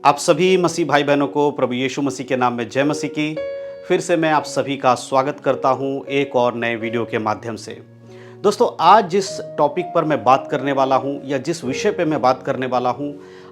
आप सभी मसीह भाई बहनों को प्रभु यीशु मसीह के नाम में जय मसीह की। फिर से मैं आप सभी का स्वागत करता हूं एक और नए वीडियो के माध्यम से। दोस्तों, आज जिस टॉपिक पर मैं बात करने वाला हूं या जिस विषय पे मैं बात करने वाला हूं,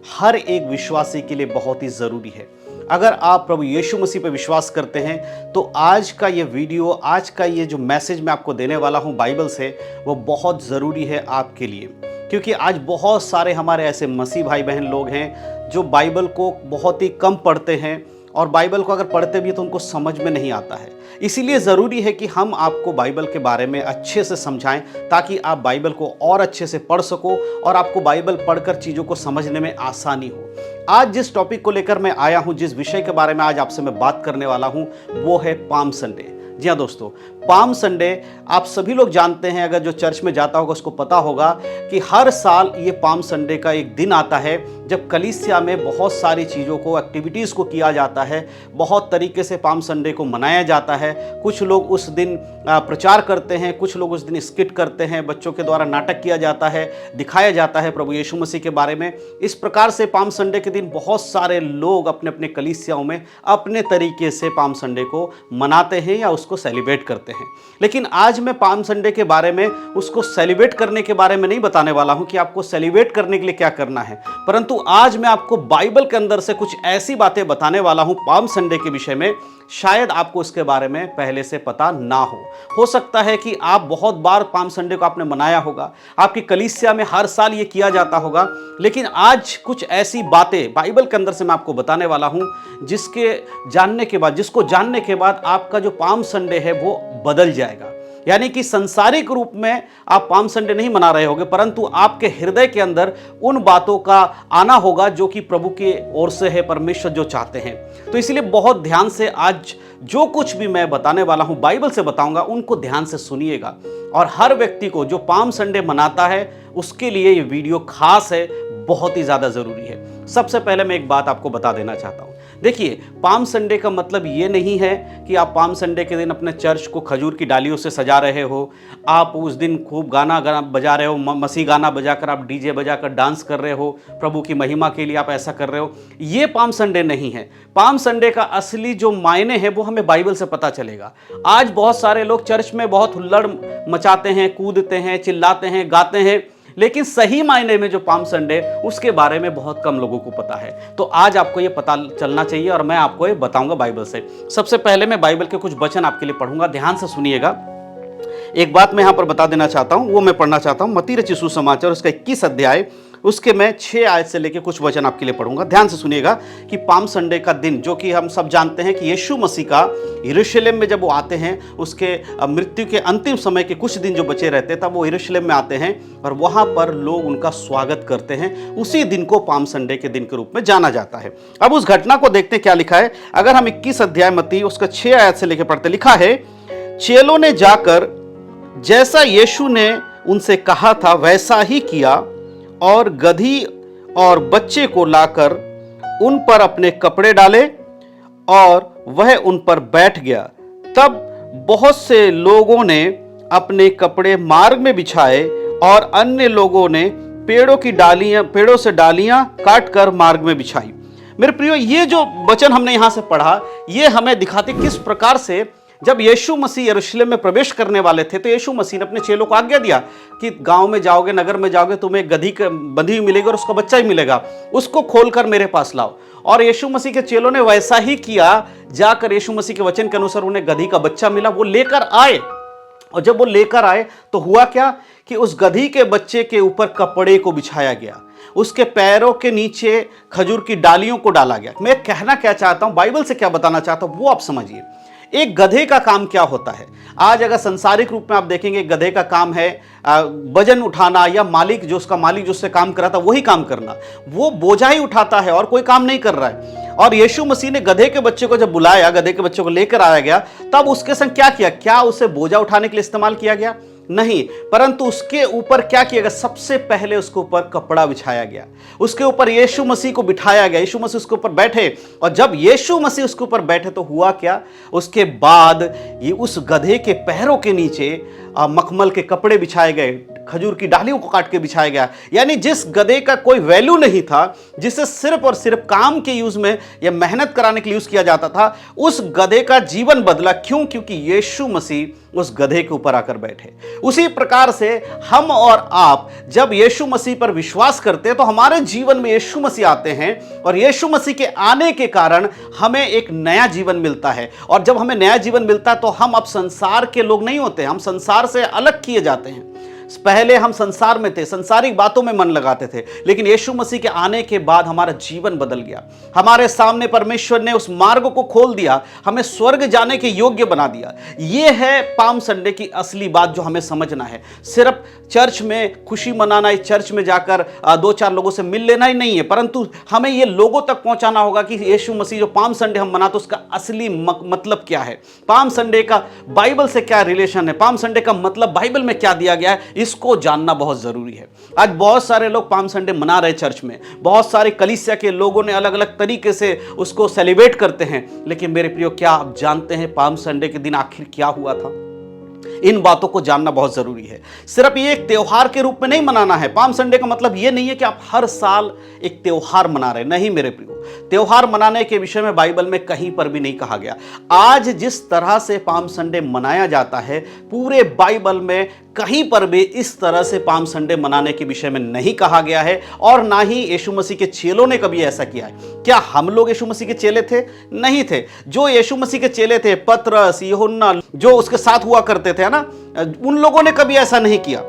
हर एक विश्वासी के लिए बहुत ही ज़रूरी है। अगर आप प्रभु यीशु मसीह पे विश्वास करते हैं तो आज का ये वीडियो, आज का ये जो मैसेज मैं आपको देने वाला हूं बाइबल से, वो बहुत ज़रूरी है आपके लिए। क्योंकि आज बहुत सारे हमारे ऐसे मसीह भाई बहन लोग हैं जो बाइबल को बहुत ही कम पढ़ते हैं और बाइबल को अगर पढ़ते भी तो उनको समझ में नहीं आता है। इसीलिए ज़रूरी है कि हम आपको बाइबल के बारे में अच्छे से समझाएं ताकि आप बाइबल को और अच्छे से पढ़ सको और आपको बाइबल पढ़कर चीज़ों को समझने में आसानी हो। आज जिस टॉपिक को लेकर मैं आया हूं, जिस विषय के बारे में आज आपसे मैं बात करने वाला हूं, वो है पाम संडे। जी हाँ दोस्तों, पाम संडे आप सभी लोग जानते हैं, अगर जो चर्च में जाता होगा उसको पता होगा कि हर साल ये पाम संडे का एक दिन आता है जब कलीसिया में बहुत सारी चीज़ों को, एक्टिविटीज़ को किया जाता है। बहुत तरीके से पाम संडे को मनाया जाता है। कुछ लोग उस दिन प्रचार करते हैं, कुछ लोग उस दिन स्किट करते हैं, बच्चों के द्वारा नाटक किया जाता है, दिखाया जाता है प्रभु यीशु मसीह के बारे में। इस प्रकार से पाम संडे के दिन बहुत सारे लोग अपने अपने कलीसियाओं में अपने तरीके से पाम संडे को मनाते हैं या उसको सेलिब्रेट करते हैं। लेकिन आज मैं पाम संडे के बारे में, उसको सेलिब्रेट करने के बारे में नहीं बताने वाला हूं कि आपको सेलिब्रेट करने के लिए क्या करना है, परंतु आज मैं आपको बाइबल के अंदर से कुछ ऐसी बातें बताने वाला हूं पाम संडे के विषय में। शायद आपको इसके बारे में पहले से पता ना हो सकता है कि आप बहुत बार पाम संडे को आपने मनाया होगा, आपकी कलीसिया में हर साल ये किया जाता होगा, लेकिन आज कुछ ऐसी बातें बाइबल के अंदर से मैं आपको बताने वाला हूं जिसको जानने के बाद आपका जो पाम संडे है वो बदल जाएगा। यानी कि संसारिक रूप में आप पाम संडे नहीं मना रहे होगे, परंतु आपके हृदय के अंदर उन बातों का आना होगा जो कि प्रभु की ओर से है, परमेश्वर जो चाहते हैं। तो इसलिए बहुत ध्यान से आज जो कुछ भी मैं बताने वाला हूं बाइबल से बताऊंगा, उनको ध्यान से सुनिएगा। और हर व्यक्ति को जो पाम संडे मनाता है उसके लिए ये वीडियो खास है, बहुत ही ज़्यादा ज़रूरी है। सबसे पहले मैं एक बात आपको बता देना चाहता हूँ। देखिए, पाम संडे का मतलब ये नहीं है कि आप पाम संडे के दिन अपने चर्च को खजूर की डालियों से सजा रहे हो, आप उस दिन खूब गाना बजा रहे हो, मसीह गाना बजाकर आप डीजे बजाकर डांस कर रहे हो, प्रभु की महिमा के लिए आप ऐसा कर रहे हो। ये पाम संडे नहीं है। पाम संडे का असली जो मायने है वो हमें बाइबल से पता चलेगा। आज बहुत सारे लोग चर्च में बहुत हुल्लड़ मचाते हैं, कूदते हैं, चिल्लाते हैं, गाते हैं, लेकिन सही मायने में जो पाम संडे, उसके बारे में बहुत कम लोगों को पता है। तो आज आपको ये पता चलना चाहिए और मैं आपको ये बताऊंगा बाइबल से। सबसे पहले मैं बाइबल के कुछ वचन आपके लिए पढ़ूंगा, ध्यान से सुनिएगा। एक बात मैं यहां पर बता देना चाहता हूं, वो मैं पढ़ना चाहता हूं मत्ती रचित सुसमाचार उसका 21 अध्याय, उसके मैं 6 आयत से लेकर कुछ वचन आपके लिए पढ़ूंगा। ध्यान से सुनिएगा कि पाम संडे का दिन, जो कि हम सब जानते हैं कि यीशु मसीह का यरूशलेम में जब वो आते हैं, उसके मृत्यु के अंतिम समय के कुछ दिन जो बचे रहते, तब वो यरूशलेम में आते हैं और वहाँ पर लोग उनका स्वागत करते हैं। उसी दिन को पाम संडे के दिन के रूप में जाना जाता है। अब उस घटना को देखते क्या लिखा है। अगर हम 21 अध्याय मत्ती उसका 6 आयत से लेकर पढ़ते, लिखा है, चेलों ने जाकर जैसा यीशु ने उनसे कहा था वैसा ही किया और गधी और बच्चे को लाकर उन पर अपने कपड़े डाले और वह उन पर बैठ गया। तब बहुत से लोगों ने अपने कपड़े मार्ग में बिछाए और अन्य लोगों ने पेड़ों से डालियां काटकर मार्ग में बिछाई। मेरे प्रियो, ये जो वचन हमने यहां से पढ़ा, ये हमें दिखाते किस प्रकार से जब यीशु मसीह यरूशलेम में प्रवेश करने वाले थे तो यीशु मसीह ने अपने चेलों को आज्ञा दिया कि गांव में जाओगे, नगर में जाओगे, तुम्हें गधी बंधी हुई मिलेगी और उसका बच्चा ही मिलेगा, उसको खोलकर मेरे पास लाओ। और यीशु मसीह के चेलों ने वैसा ही किया। जाकर यीशु मसीह के वचन के अनुसार उन्हें गधी का बच्चा मिला, वो लेकर आए। और जब वो लेकर आए तो हुआ क्या कि उस गधी के बच्चे के ऊपर कपड़े को बिछाया गया, उसके पैरों के नीचे खजूर की डालियों को डाला गया। मैं कहना क्या चाहता हूं, बाइबल से क्या बताना चाहता हूं, वो आप समझिए। एक गधे का काम क्या होता है। आज अगर संसारिक रूप में आप देखेंगे, गधे का काम है वजन उठाना, या मालिक जो उससे काम कर रहा था वही काम करना। वो बोझा ही उठाता है और कोई काम नहीं कर रहा है। और यीशु मसीह ने गधे के बच्चे को जब बुलाया, गधे के बच्चे को लेकर आया गया, तब उसके संग क्या किया? क्या उसे बोझा उठाने के लिए इस्तेमाल किया गया? नहीं, परंतु उसके ऊपर क्या किया गया? सबसे पहले उसके ऊपर कपड़ा बिछाया गया, उसके ऊपर यीशु मसीह को बिठाया गया, यीशु मसीह उसके ऊपर बैठे। और जब यीशु मसीह उसके ऊपर बैठे तो हुआ क्या? उसके बाद ये उस गधे के पैरों के नीचे मखमल के कपड़े बिछाए गए, खजूर की डालियों को काट के बिछाया गया। यानी जिस गधे का कोई वैल्यू नहीं था, जिसे सिर्फ और सिर्फ काम के यूज में या मेहनत कराने के लिए यूज किया जाता था, उस गधे का जीवन बदला। क्यों? क्योंकि यीशु मसीह उस गधे के ऊपर आकर बैठे। उसी प्रकार से हम और आप जब यीशु मसीह पर विश्वास करते हैं तो हमारे जीवन में यीशु मसीह आते हैं, और यीशु मसीह के आने के कारण हमें एक नया जीवन मिलता है। और जब हमें नया जीवन मिलता है तो हम अब संसार के लोग नहीं होते, हम संसार से अलग किए जाते हैं। पहले हम संसार में थे, संसारिक बातों में मन लगाते थे, लेकिन यीशु मसीह के आने के बाद हमारा जीवन बदल गया। हमारे सामने परमेश्वर ने उस मार्ग को खोल दिया, हमें स्वर्ग जाने के योग्य बना दिया। यह है पाम संडे की असली बात जो हमें समझना है। सिर्फ चर्च में खुशी मनाना, चर्च में जाकर दो चार लोगों से मिल लेना ही नहीं है, परंतु हमें यह लोगों तक पहुंचाना होगा कि यीशु मसीह जो पाम संडे हम मनाते उसका असली मतलब क्या है, पाम संडे का बाइबल से क्या रिलेशन है, पाम संडे का मतलब बाइबल में क्या दिया गया है, इसको जानना बहुत जरूरी है। आज बहुत सारे लोग पाम संडे मना रहे चर्च में, बहुत सारे कलीसिया के लोगों ने अलग अलग तरीके से उसको सेलिब्रेट करते हैं, लेकिन मेरे प्रियो, क्या आप जानते हैं पाम संडे के दिन आखिर क्या हुआ था? इन बातों को जानना बहुत जरूरी है। सिर्फ ये एक त्योहार के रूप में नहीं मनाना है। पाम संडे का मतलब ये नहीं है कि आप हर साल एक त्योहार मना रहे, नहीं मेरे प्रियो। त्योहार मनाने के विषय में बाइबल में कहीं पर भी नहीं कहा गया। आज जिस तरह से पाम संडे मनाया जाता है, पूरे बाइबल में कहीं पर भी इस तरह से पाम संडे मनाने के विषय में नहीं कहा गया है, और ना ही यीशु मसीह के चेलों ने कभी ऐसा किया है। क्या हम लोग यीशु मसीह के चेले थे? नहीं थे। जो यीशु मसीह के चेले थे, पतरस, यूहन्ना, जो उसके साथ हुआ करते थे ना, उन लोगों ने कभी ऐसा नहीं किया।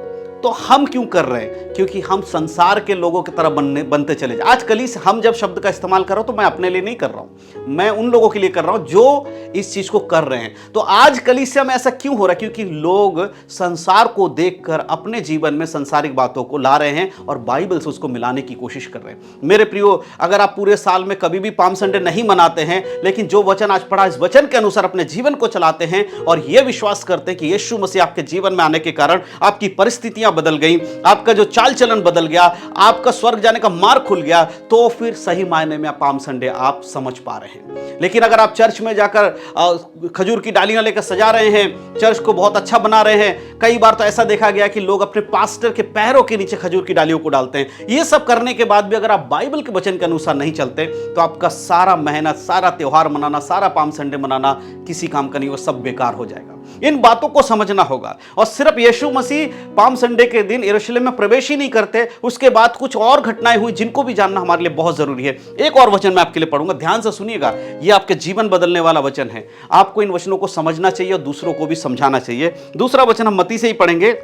तो हम क्यों कर रहे हैं? क्योंकि हम संसार के लोगों की तरह बनते चले जाए। आज कलीसिया, हम जब शब्द का इस्तेमाल कर रहा हूं तो मैं अपने लिए नहीं कर रहा हूं, मैं उन लोगों के लिए कर रहा हूं जो इस चीज को कर रहे हैं। तो आज कलीसिया में ऐसा क्यों हो रहा है? क्योंकि लोग संसार को देखकर अपने जीवन में संसारिक बातों को ला रहे हैं और बाइबल से उसको मिलाने की कोशिश कर रहे हैं। मेरे प्रियो, अगर आप पूरे साल में कभी भी पाम संडे नहीं मनाते हैं, लेकिन जो वचन आज पढ़ा, इस वचन के अनुसार अपने जीवन को चलाते हैं और यह विश्वास करते हैं कि यीशु मसीह आपके जीवन में आने के कारण आपकी परिस्थितियां बदल गई, आपका जो चाल चलन बदल गया, आपका स्वर्ग जाने का मार्ग खुल गया, तो फिर सही मायने में पाम संडे आप समझ पा रहे हैं। लेकिन अगर आप चर्च में जाकर खजूर की डालियां लेकर सजा रहे हैं, चर्च को बहुत अच्छा बना रहे हैं, कई बार तो ऐसा देखा गया कि लोग अपने पास्टर के पैरों के नीचे खजूर की डालियों को डालते हैं। ये सब करने के बाद भी अगर आप बाइबल के वचन के अनुसार नहीं चलते तो आपका सारा मेहनत, सारा त्योहार मनाना, सारा पाम संडे मनाना किसी काम का नहीं, वो सब बेकार हो जाएगा। इन बातों को समझना होगा। और सिर्फ यीशु मसीह पाम संडे के दिन यरूशलेम में प्रवेश ही नहीं करते, उसके बाद कुछ और घटनाएं हुई जिनको भी जानना हमारे लिए बहुत जरूरी है। एक और वचन मैं आपके लिए पढ़ूंगा, ध्यान से सुनिएगा, यह आपके जीवन बदलने वाला वचन है। आपको इन वचनों को समझना चाहिए और दूसरों को भी समझाना चाहिए। दूसरा वचन हम मत्ती से ही पढ़ेंगे,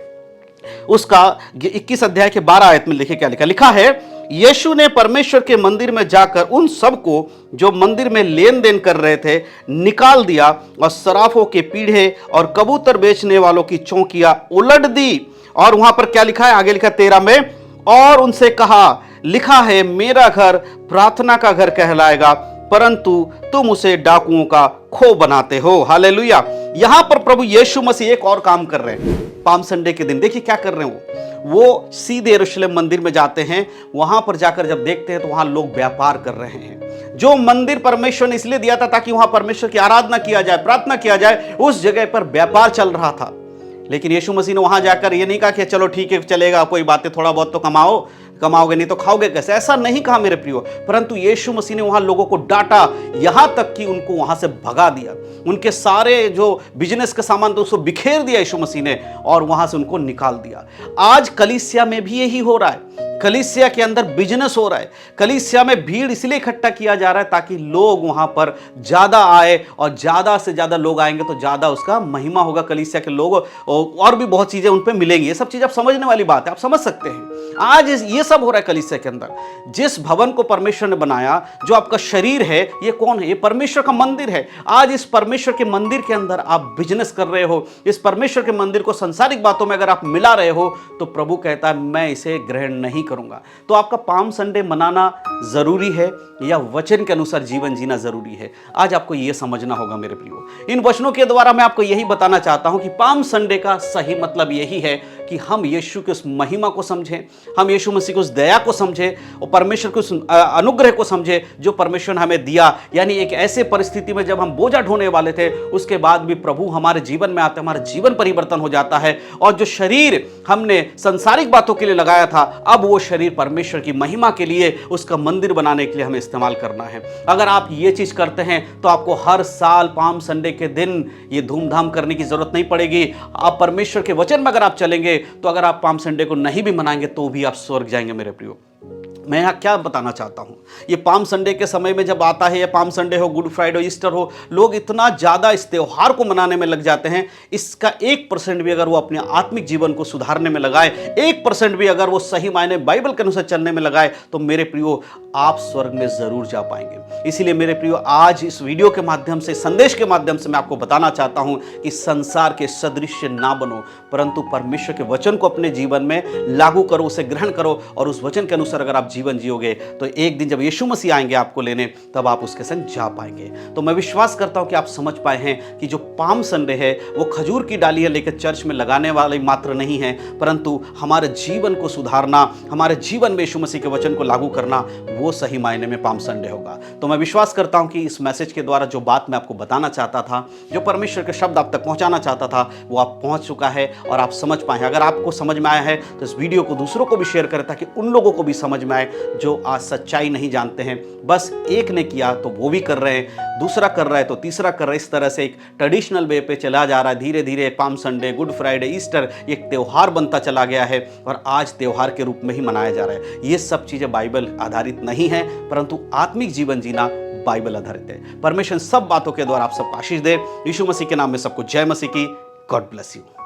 उसका 21 अध्याय के 12 आयत में लिखा है, यीशु ने परमेश्वर के मंदिर में जाकर उन सबको जो मंदिर में लेन देन कर रहे थे निकाल दिया और सराफों के पीढ़े और कबूतर बेचने वालों की चौकियां उलट दी। और वहां पर क्या लिखा है? आगे लिखा 13 में, और उनसे कहा, लिखा है मेरा घर प्रार्थना का घर कहलाएगा, परंतु तुम उसे डाकुओं का खो बनाते हो। हालेलुया। यहां पर प्रभु यीशु मसीह एक और काम कर रहे हैं पाम संडे के दिन। देखिए क्या कर रहे हैं वो सीधे यरूशलेम मंदिर में जाते हैं। वहां पर जाकर जब देखते हैं तो वहां लोग व्यापार कर रहे हैं। जो मंदिर परमेश्वर ने इसलिए दिया था ताकि वहां परमेश्वर की आराधना किया जाए, प्रार्थना किया जाए, उस जगह पर व्यापार चल रहा था। लेकिन यीशु मसीह ने वहां जाकर ये नहीं कहा कि चलो ठीक है चलेगा, कोई बातें, थोड़ा बहुत तो कमाओगे नहीं तो खाओगे कैसे, ऐसा नहीं कहा मेरे प्रियो। परंतु यीशु मसीह ने वहां लोगों को डांटा, यहां तक कि उनको वहां से भगा दिया। उनके सारे जो बिजनेस का सामान तो उसको बिखेर दिया यीशु मसीह ने और वहां से उनको निकाल दिया। आज कलीसिया में भी यही हो रहा है। कलीसिया के अंदर बिजनेस हो रहा है। कलीसिया में भीड़ इसलिए इकट्ठा किया जा रहा है ताकि लोग वहां पर ज्यादा आए, और ज्यादा से ज्यादा लोग आएंगे तो ज्यादा उसका महिमा होगा। कलीसिया के लोग और भी बहुत चीजें उन पे मिलेंगी। ये सब चीज आप समझने वाली बात है, आप समझ सकते हैं। आज ये सब हो रहा है कलीसिया के अंदर। जिस भवन को परमेश्वर ने बनाया, जो आपका शरीर है, ये कौन है? ये परमेश्वर का मंदिर है। आज इस परमेश्वर के मंदिर के अंदर आप बिजनेस कर रहे हो, इस परमेश्वर के मंदिर को संसारिक बातों में अगर आप मिला रहे हो तो प्रभु कहता है मैं इसे ग्रहण नहीं करूंगा। तो आपका पाम संडे मनाना जरूरी है या वचन के अनुसार जीवन जीना जरूरी है? आज आपको यह समझना होगा मेरे प्रियो। इन वचनों के द्वारा मैं आपको यही बताना चाहता हूं कि पाम संडे का सही मतलब यही है कि हम यीशु की उस महिमा को समझें, हम यीशु मसीह की उस दया को समझें और परमेश्वर के उस अनुग्रह को समझें जो परमेश्वर ने हमें दिया। यानी एक ऐसे परिस्थिति में जब हम बोझा ढोने वाले थे, उसके बाद भी प्रभु हमारे जीवन में आते, हमारा जीवन परिवर्तन हो जाता है और जो शरीर हमने संसारिक बातों के लिए लगाया था, अब वो शरीर परमेश्वर की महिमा के लिए, उसका मंदिर बनाने के लिए हमें इस्तेमाल करना है। अगर आप ये चीज करते हैं तो आपको हर साल पाम संडे के दिन ये धूमधाम करने की जरूरत नहीं पड़ेगी। आप परमेश्वर के वचन में अगर आप चलेंगे तो अगर आप पाम संडे को नहीं भी मनाएंगे तो भी आप स्वर्ग जाएंगे। मेरे प्रियो, मैं यहाँ क्या बताना चाहता हूँ, ये पाम संडे के समय में जब आता है, या पाम संडे हो, गुड फ्राइडे हो, ईस्टर हो, लोग इतना ज़्यादा इस त्यौहार को मनाने में लग जाते हैं। इसका 1% भी अगर वो अपने आत्मिक जीवन को सुधारने में लगाए, 1% भी अगर वो सही मायने बाइबल के अनुसार चलने में लगाए, तो मेरे प्रियो आप स्वर्ग में ज़रूर जा पाएंगे। इसीलिए मेरे प्रियो, आज इस वीडियो के माध्यम से, संदेश के माध्यम से मैं आपको बताना चाहता हूँ कि संसार के सदृश ना बनो, परंतु परमेश्वर के वचन को अपने जीवन में लागू करो, उसे ग्रहण करो और उस वचन के अनुसार अगर आप जीवन जियोगे तो एक दिन जब यीशु मसीह आएंगे आपको लेने, तब आप उसके संग जा पाएंगे। तो मैं विश्वास करता हूं कि आप समझ पाए हैं कि जो पाम संडे है वो खजूर की डालियां लेकर चर्च में लगाने वाले मात्र नहीं है, परंतु हमारे जीवन को सुधारना, हमारे जीवन में यीशु मसीह के वचन को लागू करना, वो सही मायने में पाम संडे होगा। तो मैं विश्वास करता हूं कि इस मैसेज के द्वारा जो बात मैं आपको बताना चाहता था, जो परमेश्वर के शब्द आप तक पहुंचाना चाहता था, वो आप पहुंच चुका है और आप समझ पाए हैं। अगर आपको समझ में आया है तो इस वीडियो को दूसरों को भी शेयर करें, ताकि उन लोगों को भी समझ में आए जो आज सच्चाई नहीं जानते हैं। बस एक ने किया तो वो भी कर रहे हैं, दूसरा कर रहा है तो तीसरा कर रहा है। इस तरह से एक ट्रेडिशनल वे पे चला जा रहा है। धीरे धीरे palm Sunday, good Friday, Easter एक त्यौहार बनता चला गया है और आज त्यौहार के रूप में ही मनाया जा रहा है। ये सब चीजें बाइबल आधारित नहीं है, परंतु आत्मिक जीवन जीना बाइबल आधारित है। परमेश्वर सब बातों के द्वारा आप सबको आशीष दे। यीशु मसीह के नाम में सबको जय मसीह की। God bless you.